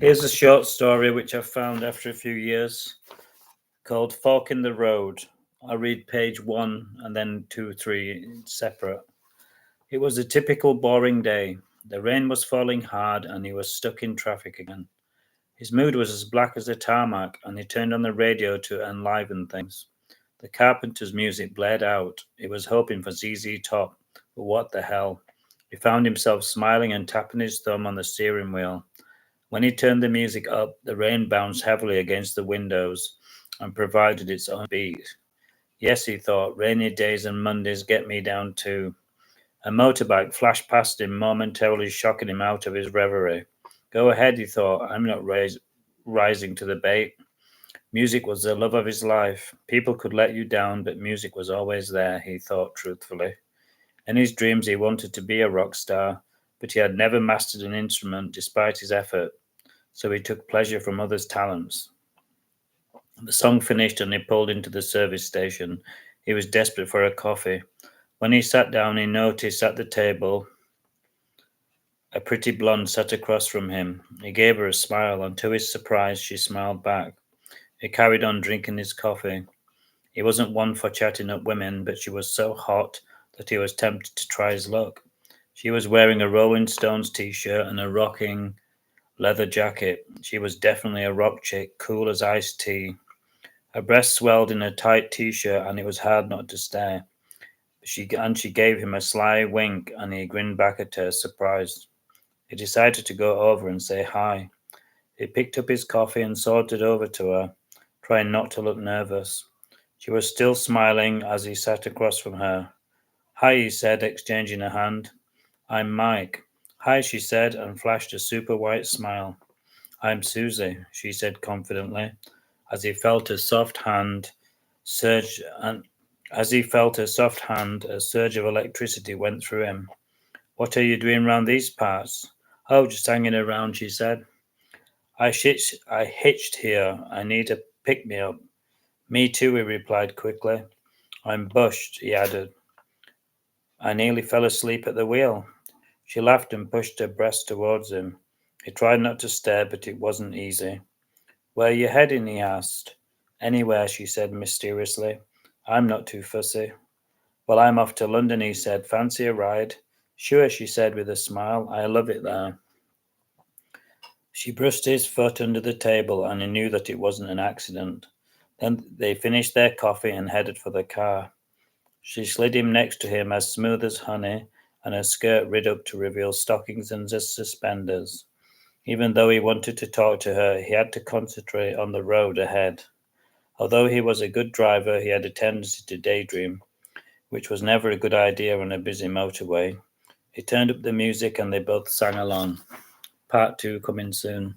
Here's a short story which I found after a few years called Fork in the Road. I'll read page 1 and then 2, 3 separate. It was a typical boring day. The rain was falling hard and he was stuck in traffic again. His mood was as black as the tarmac and he turned on the radio to enliven things. The Carpenters' music blared out. He was hoping for ZZ Top, but what the hell? He found himself smiling and tapping his thumb on the steering wheel. When he turned the music up, the rain bounced heavily against the windows and provided its own beat. Yes, he thought, rainy days and Mondays get me down too. A motorbike flashed past him, momentarily shocking him out of his reverie. Go ahead, he thought, I'm not rising to the bait. Music was the love of his life. People could let you down, but music was always there, he thought truthfully. In his dreams, he wanted to be a rock star, but he had never mastered an instrument despite his effort, so he took pleasure from others' talents. The song finished and he pulled into the service station. He was desperate for a coffee. When he sat down, he noticed at the table a pretty blonde sat across from him. He gave her a smile, and to his surprise, she smiled back. He carried on drinking his coffee. He wasn't one for chatting up women, but she was so hot that he was tempted to try his luck. She was wearing a Rolling Stones t-shirt and a rocking leather jacket. She was definitely a rock chick, cool as iced tea. Her breast swelled in a tight t-shirt, and it was hard not to stare. She gave him a sly wink, and he grinned back at her, surprised. He decided to go over and say hi. He picked up his coffee and sauntered over to her, trying not to look nervous. She was still smiling as he sat across from her. Hi, he said, exchanging a hand. I'm Mike. Hi, she said, and flashed a super white smile. I'm Susie, she said confidently, as he felt a soft hand surge and as he felt a soft hand, a surge of electricity went through him. What are you doing round these parts? Oh, just hanging around, she said. I hitched here. I need a pick-me-up. Me too, he replied quickly. I'm bushed, he added. I nearly fell asleep at the wheel. She laughed and pushed her breast towards him. He tried not to stare, but it wasn't easy. Where are you heading? He asked. Anywhere, she said mysteriously. I'm not too fussy. Well, I'm off to London, he said. Fancy a ride? Sure, she said with a smile. I love it there. She brushed his foot under the table, and he knew that it wasn't an accident. Then they finished their coffee and headed for the car. She slid him next to him as smooth as honey, and her skirt rid up to reveal stockings and suspenders. Even though he wanted to talk to her, he had to concentrate on the road ahead. Although he was a good driver, he had a tendency to daydream, which was never a good idea on a busy motorway. He turned up the music and they both sang along. Part 2 coming soon.